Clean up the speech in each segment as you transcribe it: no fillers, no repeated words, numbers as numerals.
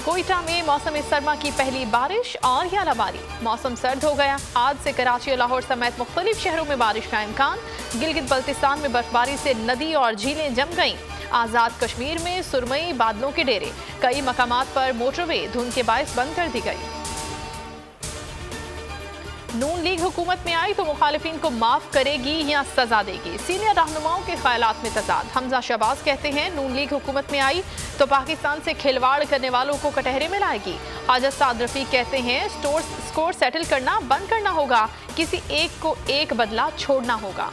कोयटा में मौसम सरमा की पहली बारिश और यालाबारी, मौसम सर्द हो गया। आज से कराची और लाहौर समेत मुख्तलिफ शहरों में बारिश का इम्कान। गिलगित बल्तिस्तान में बर्फबारी से नदी और झीलें जम गईं। आज़ाद कश्मीर में सुरमई बादलों के डेरे, कई मकामात पर मोटरवे धुंध के बायस बंद कर दी गई। नून लीग हुकूमत में आई तो मुखालिफिन को माफ करेगी या सजा देगी, सीनियर रहनुमाओं के ख्यालात में तजाद। हमजा शहबाज कहते हैं नून लीग हुकूमत में आई तो पाकिस्तान से खिलवाड़ करने वालों को कटहरे में लाएगी। हाजत साद रफीक कहते हैं स्कोर सेटल करना बंद करना होगा, किसी एक को एक बदला छोड़ना होगा।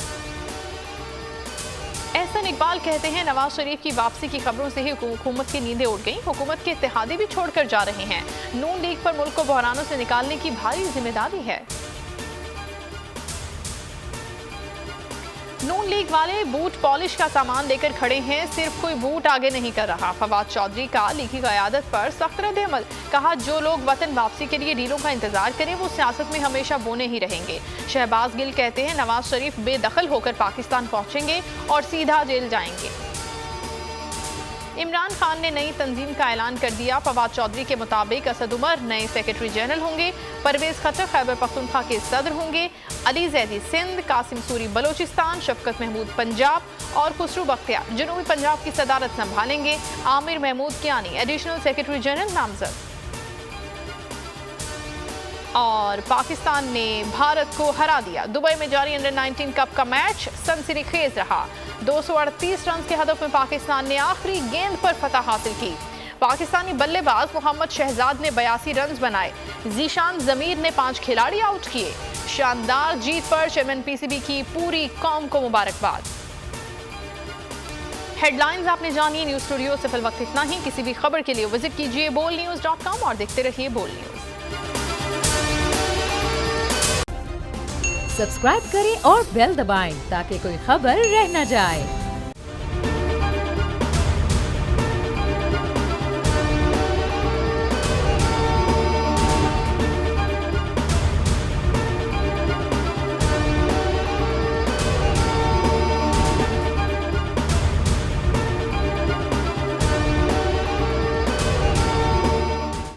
एहसन इकबाल कहते हैं नवाज शरीफ की वापसी की खबरों से ही हुकूमत की नींदें उड़ गईं, हुकूमत के इत्तेहादी भी छोड़कर जा रहे हैं। नून लीग पर मुल्क को बहरानों से निकालने की भारी जिम्मेदारी है। नून लीग वाले बूट पॉलिश का सामान लेकर खड़े हैं, सिर्फ कोई बूट आगे नहीं कर रहा। फवाद चौधरी का लीगी क़यादत पर सख्त रद्द-ए-अमल, कहा जो लोग वतन वापसी के लिए डीलों का इंतजार करें वो सियासत में हमेशा बोने ही रहेंगे। शहबाज गिल कहते हैं नवाज शरीफ बेदखल होकर पाकिस्तान पहुंचेंगे और सीधा जेल जाएंगे। इमरान खान ने नई तंजीम का ऐलान कर दिया। फवाद चौधरी के मुताबिक असद उमर नए सेक्रेटरी जनरल होंगे, परवेज खट्टर खैबर पख्तूनख्वा के सदर होंगे, अली जैदी सिंध, कासिम सूरी बलोचिस्तान, शफकत महमूद पंजाब और खुसरू बख्तियार जनूबी पंजाब की सदारत संभालेंगे। Aamir Mahmood Kiani additional secretary general नामजद। और पाकिस्तान ने भारत को हरा दिया। दुबई में जारी अंडर-19 कप का मैच सनसनीखेज रहा। 238 रन के हदफ में पाकिस्तान ने आखिरी गेंद पर फतह हासिल की। पाकिस्तानी बल्लेबाज मोहम्मद शहजाद ने 82 रन बनाए। जीशान जमीर ने 5 खिलाड़ी आउट किए। शानदार जीत पर चेयरमैन पीसीबी की पूरी कौम को मुबारकबाद। हेडलाइंस आपने जानी। न्यूज स्टूडियो से फिल वक्त इतना ही। किसी भी खबर के लिए विजिट कीजिए bolnews.com और देखते रहिए बोल न्यूज। सब्सक्राइब करें और बेल दबाएं ताकि कोई खबर रह न जाए।